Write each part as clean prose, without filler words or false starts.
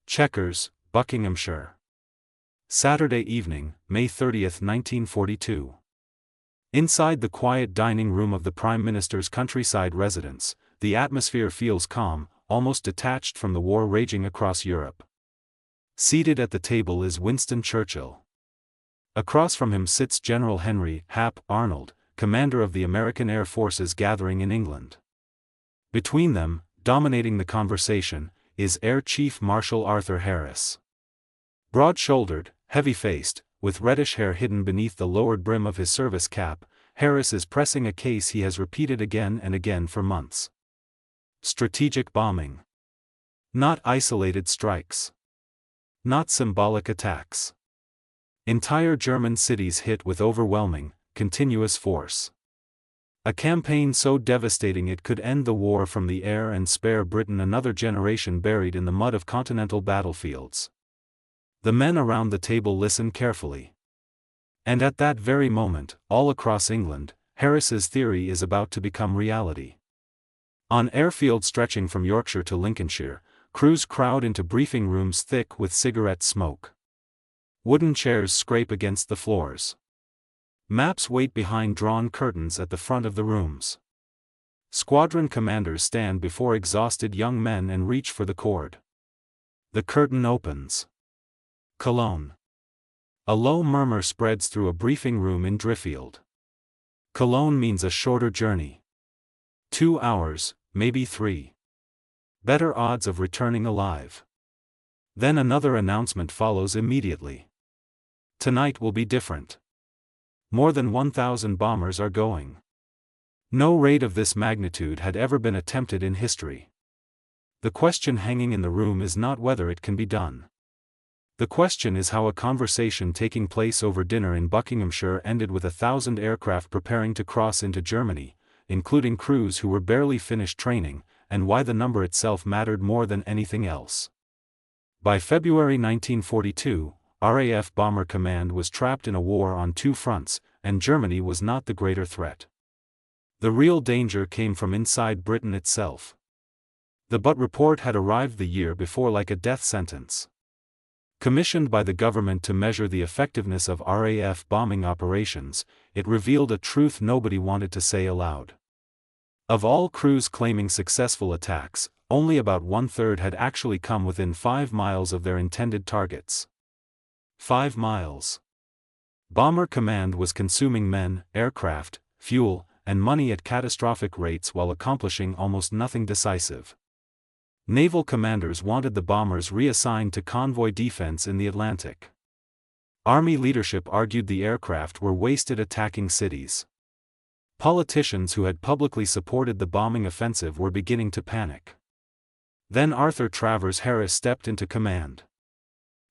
Chequers, Buckinghamshire. Saturday evening, May 30, 1942. Inside the quiet dining room of the Prime Minister's countryside residence, the atmosphere feels calm, almost detached from the war raging across Europe. Seated at the table is Winston Churchill. Across from him sits General Henry Hap Arnold, commander of the American Air Forces gathering in England. Between them, dominating the conversation, is Air Chief Marshal Arthur Harris. Broad-shouldered, heavy-faced, with reddish hair hidden beneath the lowered brim of his service cap, Harris is pressing a case he has repeated again and again for months. Strategic bombing. Not isolated strikes. Not symbolic attacks. Entire German cities hit with overwhelming, continuous force. A campaign so devastating it could end the war from the air and spare Britain another generation buried in the mud of continental battlefields. The men around the table listen carefully. And at that very moment, all across England, Harris's theory is about to become reality. On airfields stretching from Yorkshire to Lincolnshire, crews crowd into briefing rooms thick with cigarette smoke. Wooden chairs scrape against the floors. Maps wait behind drawn curtains at the front of the rooms. Squadron commanders stand before exhausted young men and reach for the cord. The curtain opens. Cologne. A low murmur spreads through a briefing room in Driffield. Cologne means a shorter journey. 2 hours, maybe 3. Better odds of returning alive. Then another announcement follows immediately. Tonight will be different. More than 1,000 bombers are going. No raid of this magnitude had ever been attempted in history. The question hanging in the room is not whether it can be done. The question is how a conversation taking place over dinner in Buckinghamshire ended with 1,000 aircraft preparing to cross into Germany, including crews who were barely finished training, and why the number itself mattered more than anything else. By February 1942, RAF Bomber Command was trapped in a war on 2 fronts, and Germany was not the greater threat. The real danger came from inside Britain itself. The Butt report had arrived the year before like a death sentence. Commissioned by the government to measure the effectiveness of RAF bombing operations, it revealed a truth nobody wanted to say aloud. Of all crews claiming successful attacks, only about 1/3 had actually come within 5 miles of their intended targets. 5 miles. Bomber Command was consuming men, aircraft, fuel, and money at catastrophic rates while accomplishing almost nothing decisive. Naval commanders wanted the bombers reassigned to convoy defense in the Atlantic. Army leadership argued the aircraft were wasted attacking cities. Politicians who had publicly supported the bombing offensive were beginning to panic. Then Arthur Travers Harris stepped into command.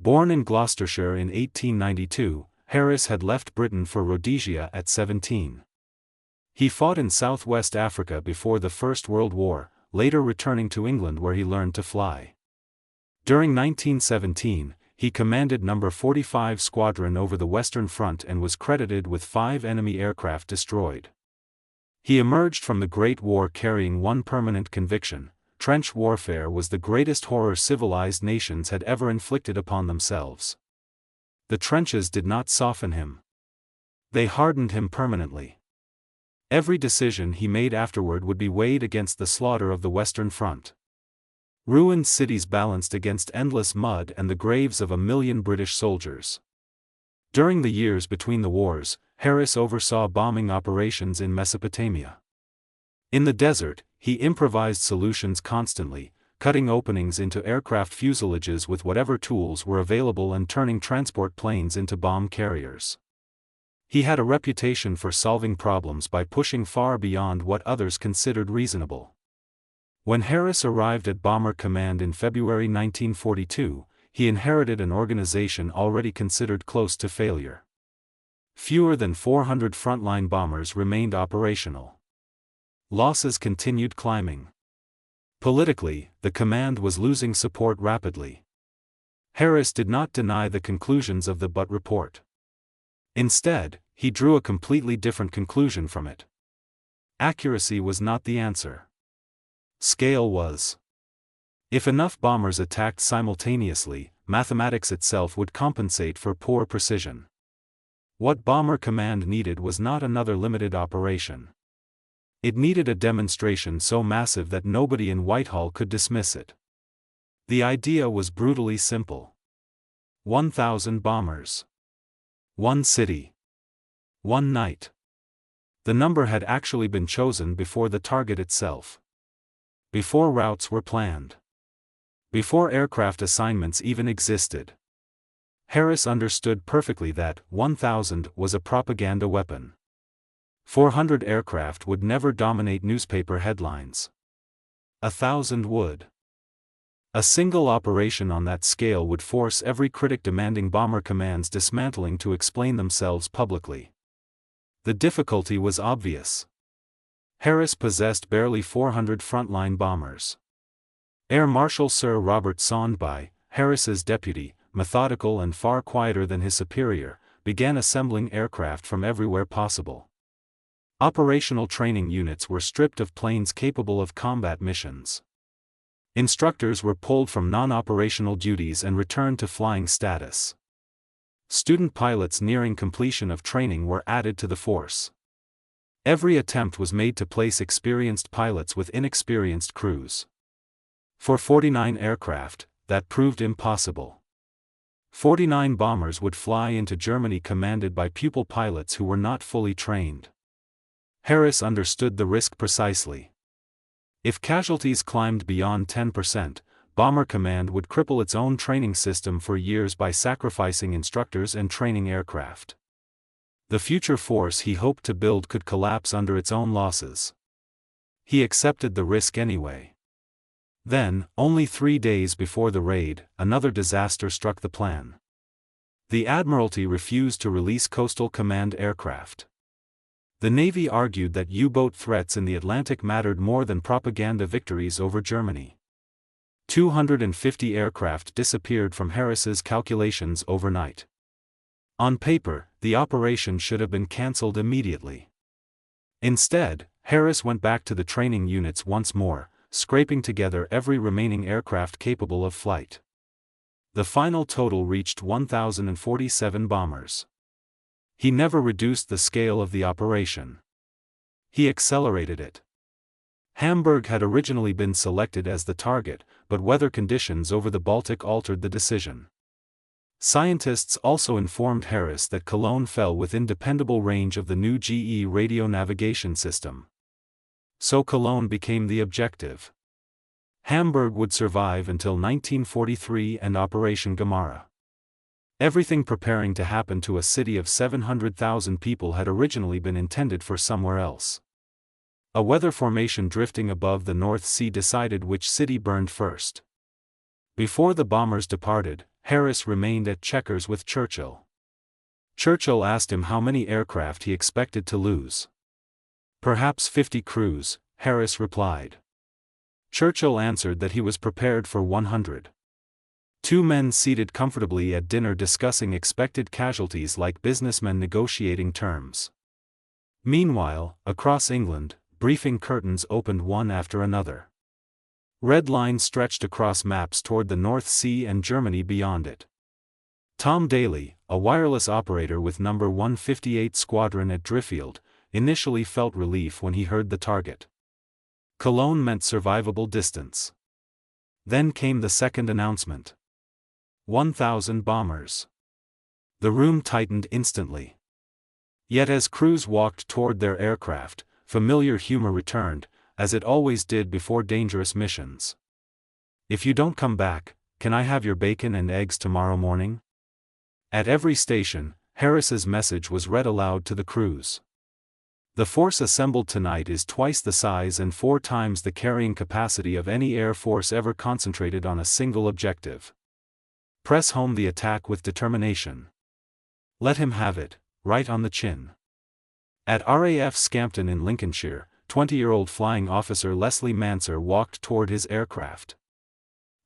Born in Gloucestershire in 1892, Harris had left Britain for Rhodesia at 17. He fought in southwest Africa before the First World War, later returning to England where he learned to fly. During 1917, he commanded No. 45 Squadron over the Western Front and was credited with 5 enemy aircraft destroyed. He emerged from the Great War carrying one permanent conviction: trench warfare was the greatest horror civilized nations had ever inflicted upon themselves. The trenches did not soften him. They hardened him permanently. Every decision he made afterward would be weighed against the slaughter of the Western Front. Ruined cities balanced against endless mud and the graves of 1 million British soldiers. During the years between the wars, Harris oversaw bombing operations in Mesopotamia. In the desert, he improvised solutions constantly, cutting openings into aircraft fuselages with whatever tools were available and turning transport planes into bomb carriers. He had a reputation for solving problems by pushing far beyond what others considered reasonable. When Harris arrived at Bomber Command in February 1942, he inherited an organization already considered close to failure. Fewer than 400 frontline bombers remained operational. Losses continued climbing. Politically, the command was losing support rapidly. Harris did not deny the conclusions of the Butt report. Instead, he drew a completely different conclusion from it. Accuracy was not the answer. Scale was. If enough bombers attacked simultaneously, mathematics itself would compensate for poor precision. What Bomber Command needed was not another limited operation. It needed a demonstration so massive that nobody in Whitehall could dismiss it. The idea was brutally simple. 1,000 bombers. One city. One night. The number had actually been chosen before the target itself. Before routes were planned. Before aircraft assignments even existed. Harris understood perfectly that 1,000 was a propaganda weapon. 400 aircraft would never dominate newspaper headlines. 1,000 would. A single operation on that scale would force every critic demanding Bomber Command's dismantling to explain themselves publicly. The difficulty was obvious. Harris possessed barely 400 frontline bombers. Air Marshal Sir Robert Sondby, Harris's deputy, methodical and far quieter than his superior, began assembling aircraft from everywhere possible. Operational training units were stripped of planes capable of combat missions. Instructors were pulled from non-operational duties and returned to flying status. Student pilots nearing completion of training were added to the force. Every attempt was made to place experienced pilots with inexperienced crews. For 49 aircraft, that proved impossible. 49 bombers would fly into Germany commanded by pupil pilots who were not fully trained. Harris understood the risk precisely. If casualties climbed beyond 10%, Bomber Command would cripple its own training system for years by sacrificing instructors and training aircraft. The future force he hoped to build could collapse under its own losses. He accepted the risk anyway. Then, only 3 days before the raid, another disaster struck the plan. The Admiralty refused to release Coastal Command aircraft. The Navy argued that U-boat threats in the Atlantic mattered more than propaganda victories over Germany. 250 aircraft disappeared from Harris's calculations overnight. On paper, the operation should have been cancelled immediately. Instead, Harris went back to the training units once more, scraping together every remaining aircraft capable of flight. The final total reached 1,047 bombers. He never reduced the scale of the operation. He accelerated it. Hamburg had originally been selected as the target, but weather conditions over the Baltic altered the decision. Scientists also informed Harris that Cologne fell within dependable range of the new GE radio navigation system. So Cologne became the objective. Hamburg would survive until 1943 and Operation Gemara. Everything preparing to happen to a city of 700,000 people had originally been intended for somewhere else. A weather formation drifting above the North Sea decided which city burned first. Before the bombers departed, Harris remained at Chequers with Churchill. Churchill asked him how many aircraft he expected to lose. "Perhaps 50 crews," Harris replied. Churchill answered that he was prepared for 100. Two men seated comfortably at dinner discussing expected casualties like businessmen negotiating terms. Meanwhile, across England, briefing curtains opened one after another. Red lines stretched across maps toward the North Sea and Germany beyond it. Tom Daly, a wireless operator with No. 158 Squadron at Driffield, initially felt relief when he heard the target. Cologne meant survivable distance. Then came the second announcement. 1,000 bombers. The room tightened instantly. Yet as crews walked toward their aircraft, familiar humor returned, as it always did before dangerous missions. "If you don't come back, can I have your bacon and eggs tomorrow morning?" At every station, Harris's message was read aloud to the crews. "The force assembled tonight is twice the size and 4 times the carrying capacity of any air force ever concentrated on a single objective. Press home the attack with determination. Let him have it, right on the chin." At RAF Scampton in Lincolnshire, 20-year-old flying officer Leslie Manser walked toward his aircraft.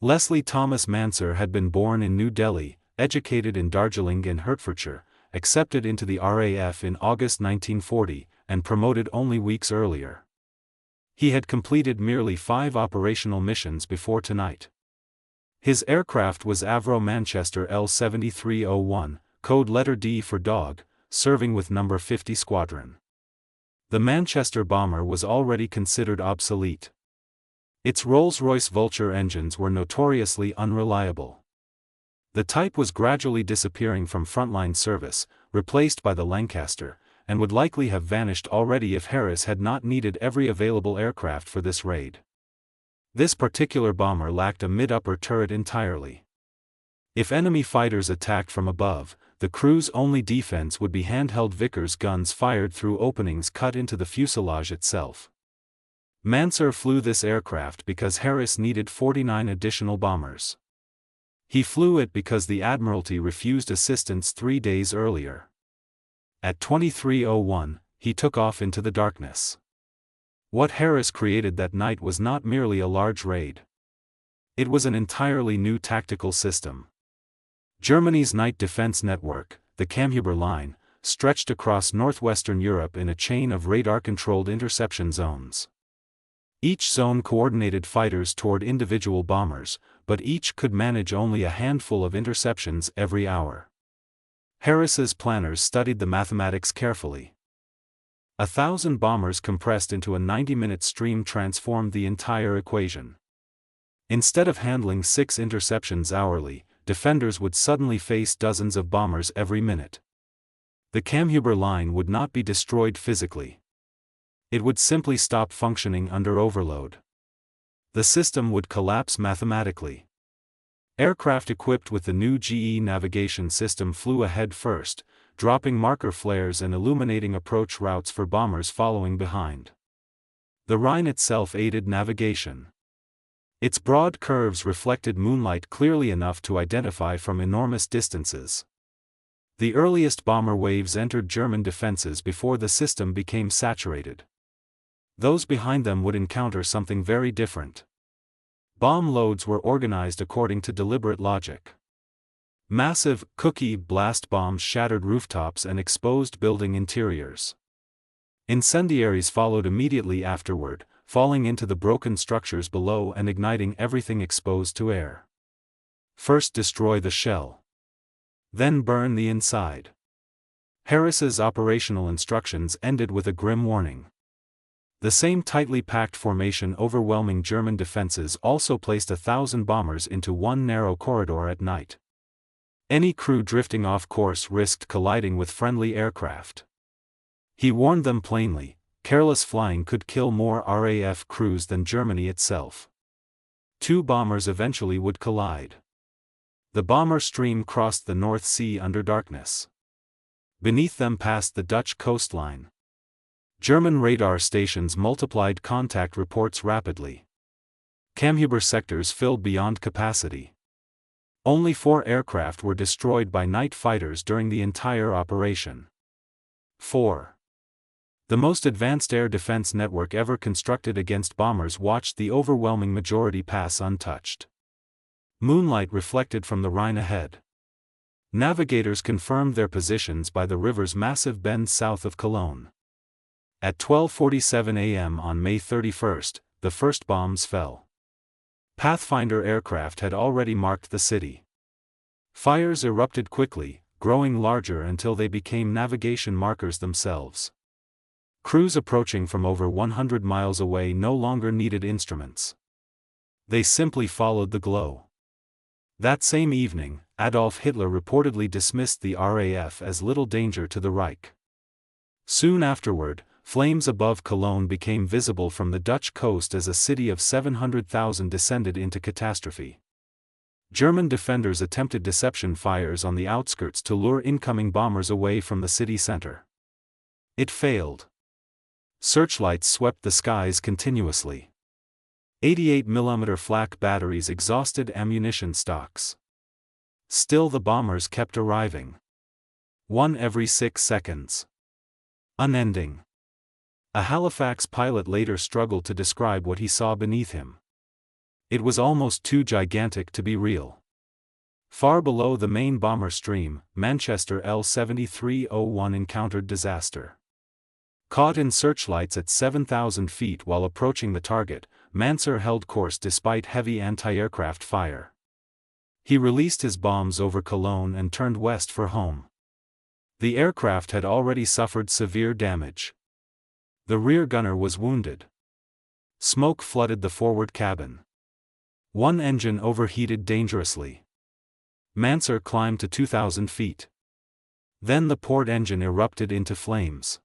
Leslie Thomas Manser had been born in New Delhi, educated in Darjeeling in Hertfordshire, accepted into the RAF in August 1940, and promoted only weeks earlier. He had completed merely 5 operational missions before tonight. His aircraft was Avro Manchester L7301, code letter D for dog, serving with No. 50 Squadron. The Manchester bomber was already considered obsolete. Its Rolls-Royce Vulture engines were notoriously unreliable. The type was gradually disappearing from frontline service, replaced by the Lancaster, and would likely have vanished already if Harris had not needed every available aircraft for this raid. This particular bomber lacked a mid-upper turret entirely. If enemy fighters attacked from above, the crew's only defense would be handheld Vickers guns fired through openings cut into the fuselage itself. Mansur flew this aircraft because Harris needed 49 additional bombers. He flew it because the Admiralty refused assistance 3 days earlier. At 23:01, he took off into the darkness. What Harris created that night was not merely a large raid. It was an entirely new tactical system. Germany's night defense network, the Kammhuber Line, stretched across northwestern Europe in a chain of radar-controlled interception zones. Each zone coordinated fighters toward individual bombers, but each could manage only a handful of interceptions every hour. Harris's planners studied the mathematics carefully. 1,000 bombers compressed into a 90-minute stream transformed the entire equation. Instead of handling 6 interceptions hourly, defenders would suddenly face dozens of bombers every minute. The Kammhuber Line would not be destroyed physically. It would simply stop functioning under overload. The system would collapse mathematically. Aircraft equipped with the new GE navigation system flew ahead first, dropping marker flares and illuminating approach routes for bombers following behind. The Rhine itself aided navigation. Its broad curves reflected moonlight clearly enough to identify from enormous distances. The earliest bomber waves entered German defenses before the system became saturated. Those behind them would encounter something very different. Bomb loads were organized according to deliberate logic. Massive, cookie blast bombs shattered rooftops and exposed building interiors. Incendiaries followed immediately afterward, falling into the broken structures below and igniting everything exposed to air. First destroy the shell. Then burn the inside. Harris's operational instructions ended with a grim warning. The same tightly packed formation overwhelming German defenses also placed 1,000 bombers into one narrow corridor at night. Any crew drifting off course risked colliding with friendly aircraft. He warned them plainly, careless flying could kill more RAF crews than Germany itself. 2 bombers eventually would collide. The bomber stream crossed the North Sea under darkness. Beneath them passed the Dutch coastline. German radar stations multiplied contact reports rapidly. Kammhuber sectors filled beyond capacity. Only 4 aircraft were destroyed by night fighters during the entire operation. 4. The most advanced air defense network ever constructed against bombers watched the overwhelming majority pass untouched. Moonlight reflected from the Rhine ahead. Navigators confirmed their positions by the river's massive bend south of Cologne. At 12:47 a.m. on May 31, the first bombs fell. Pathfinder aircraft had already marked the city. Fires erupted quickly, growing larger until they became navigation markers themselves. Crews approaching from over 100 miles away no longer needed instruments. They simply followed the glow. That same evening, Adolf Hitler reportedly dismissed the RAF as little danger to the Reich. Soon afterward, flames above Cologne became visible from the Dutch coast as a city of 700,000 descended into catastrophe. German defenders attempted deception fires on the outskirts to lure incoming bombers away from the city center. It failed. Searchlights swept the skies continuously. 88mm flak batteries exhausted ammunition stocks. Still the bombers kept arriving. 1 every 6 seconds. Unending. A Halifax pilot later struggled to describe what he saw beneath him. It was almost too gigantic to be real. Far below the main bomber stream, Manchester L7301 encountered disaster. Caught in searchlights at 7,000 feet while approaching the target, Mansur held course despite heavy anti-aircraft fire. He released his bombs over Cologne and turned west for home. The aircraft had already suffered severe damage. The rear gunner was wounded. Smoke flooded the forward cabin. One engine overheated dangerously. Manser climbed to 2,000 feet. Then the port engine erupted into flames.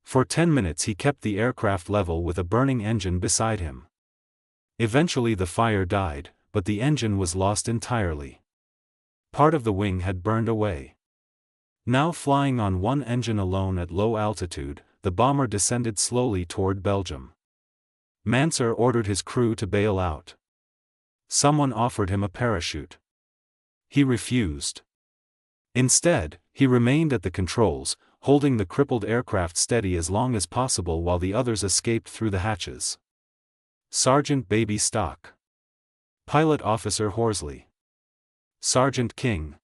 For 10 minutes he kept the aircraft level with a burning engine beside him. Eventually the fire died, but the engine was lost entirely. Part of the wing had burned away. Now flying on one engine alone at low altitude, the bomber descended slowly toward Belgium. Manser ordered his crew to bail out. Someone offered him a parachute. He refused. Instead, he remained at the controls, holding the crippled aircraft steady as long as possible while the others escaped through the hatches. Sergeant Baby Stock. Pilot Officer Horsley. Sergeant King.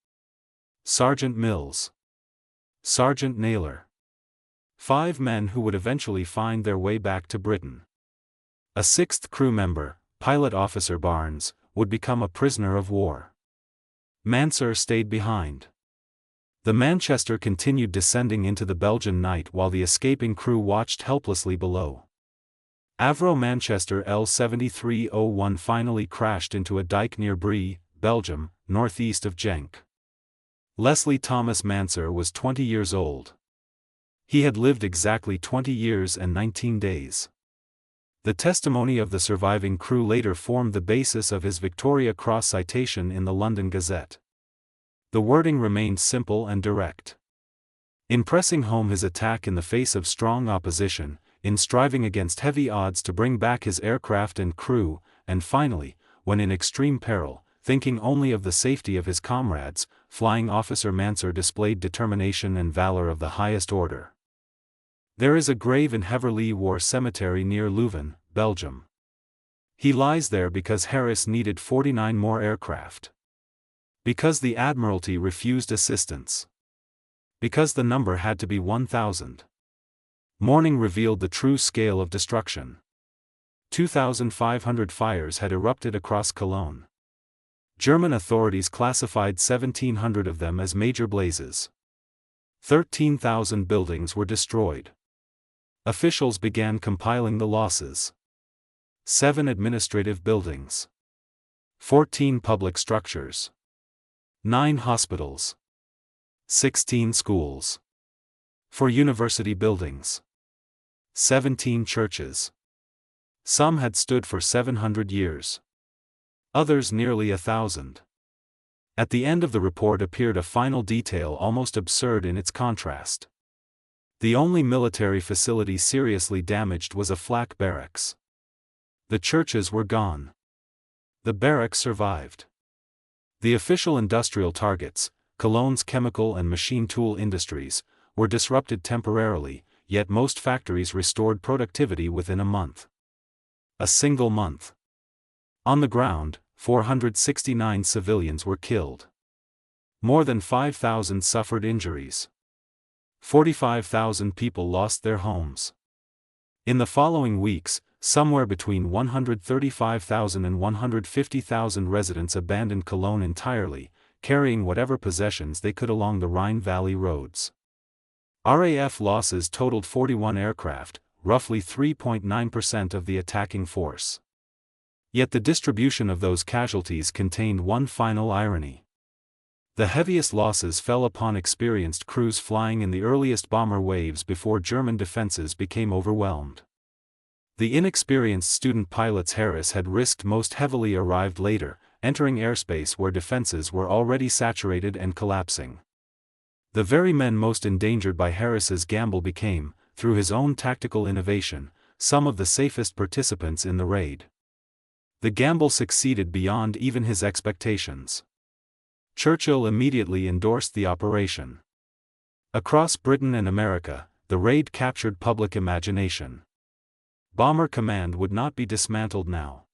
Sergeant Mills. Sergeant Naylor. 5 men who would eventually find their way back to Britain. A 6th crew member, Pilot Officer Barnes, would become a prisoner of war. Manser stayed behind. The Manchester continued descending into the Belgian night while the escaping crew watched helplessly below. Avro Manchester L7301 finally crashed into a dike near Brie, Belgium, northeast of Genk. Leslie Thomas Manser was 20 years old. He had lived exactly 20 years and 19 days. The testimony of the surviving crew later formed the basis of his Victoria Cross citation in the London Gazette. The wording remained simple and direct. In pressing home his attack in the face of strong opposition, in striving against heavy odds to bring back his aircraft and crew, and finally, when in extreme peril, thinking only of the safety of his comrades, Flying Officer Manser displayed determination and valor of the highest order. There is a grave in Heverlee War Cemetery near Leuven, Belgium. He lies there because Harris needed 49 more aircraft. Because the Admiralty refused assistance. Because the number had to be 1,000. Morning revealed the true scale of destruction. 2,500 fires had erupted across Cologne. German authorities classified 1,700 of them as major blazes. 13,000 buildings were destroyed. Officials began compiling the losses. 7 administrative buildings. 14 public structures. 9 hospitals. 16 schools. 4 university buildings. 17 churches. Some had stood for 700 years. Others nearly 1,000. At the end of the report appeared a final detail almost absurd in its contrast. The only military facility seriously damaged was a flak barracks. The churches were gone. The barracks survived. The official industrial targets, Cologne's chemical and machine tool industries, were disrupted temporarily, yet most factories restored productivity within a month. A single month. On the ground, 469 civilians were killed. More than 5,000 suffered injuries. 45,000 people lost their homes. In the following weeks, somewhere between 135,000 and 150,000 residents abandoned Cologne entirely, carrying whatever possessions they could along the Rhine Valley roads. RAF losses totaled 41 aircraft, roughly 3.9% of the attacking force. Yet the distribution of those casualties contained one final irony. The heaviest losses fell upon experienced crews flying in the earliest bomber waves before German defenses became overwhelmed. The inexperienced student pilots Harris had risked most heavily arrived later, entering airspace where defenses were already saturated and collapsing. The very men most endangered by Harris's gamble became, through his own tactical innovation, some of the safest participants in the raid. The gamble succeeded beyond even his expectations. Churchill immediately endorsed the operation. Across Britain and America, the raid captured public imagination. Bomber Command would not be dismantled now.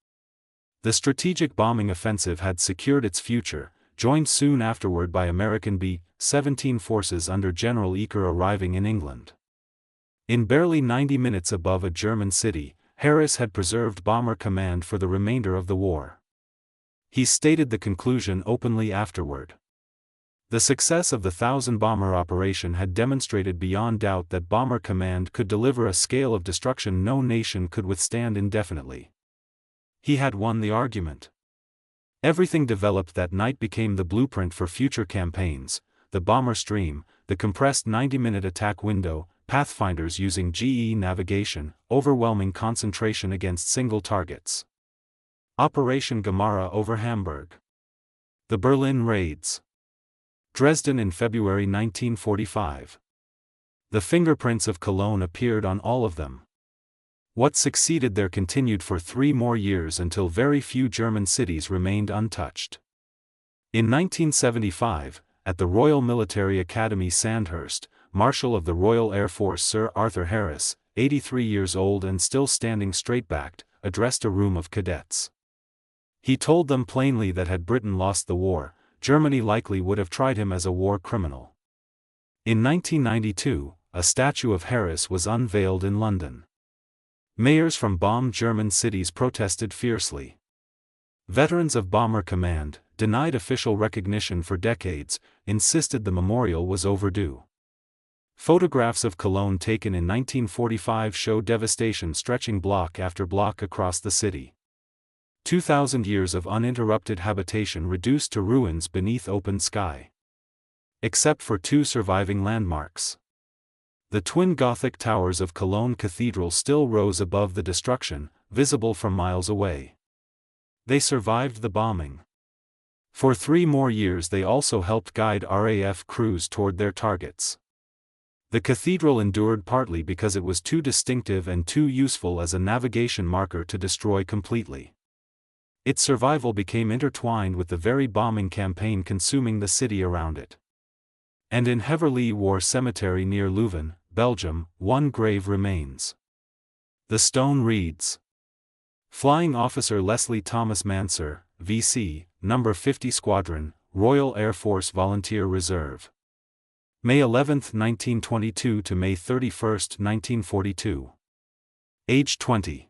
The strategic bombing offensive had secured its future, joined soon afterward by American B-17 forces under General Eaker arriving in England. In barely 90 minutes above a German city, Harris had preserved Bomber Command for the remainder of the war. He stated the conclusion openly afterward. The success of the 1,000-bomber operation had demonstrated beyond doubt that Bomber Command could deliver a scale of destruction no nation could withstand indefinitely. He had won the argument. Everything developed that night became the blueprint for future campaigns: the bomber stream, the compressed 90-minute attack window, pathfinders using GE navigation, overwhelming concentration against single targets. Operation Gemara over Hamburg. The Berlin raids. Dresden in February 1945. The fingerprints of Cologne appeared on all of them. What succeeded there continued for 3 more years until very few German cities remained untouched. In 1975, at the Royal Military Academy Sandhurst, Marshal of the Royal Air Force Sir Arthur Harris, 83 years old and still standing straight-backed, addressed a room of cadets. He told them plainly that had Britain lost the war, Germany likely would have tried him as a war criminal. In 1992, a statue of Harris was unveiled in London. Mayors from bombed German cities protested fiercely. Veterans of Bomber Command, denied official recognition for decades, insisted the memorial was overdue. Photographs of Cologne taken in 1945 show devastation stretching block after block across the city. 2,000 years of uninterrupted habitation reduced to ruins beneath open sky. Except for 2 surviving landmarks. The twin Gothic towers of Cologne Cathedral still rose above the destruction, visible from miles away. They survived the bombing. For 3 more years they also helped guide RAF crews toward their targets. The cathedral endured partly because it was too distinctive and too useful as a navigation marker to destroy completely. Its survival became intertwined with the very bombing campaign consuming the city around it. And in Heverlee War Cemetery near Leuven, Belgium, one grave remains. The stone reads: Flying Officer Leslie Thomas Manser, VC, No. 50 Squadron, Royal Air Force Volunteer Reserve. May 11, 1922 to May 31, 1942. Age 20.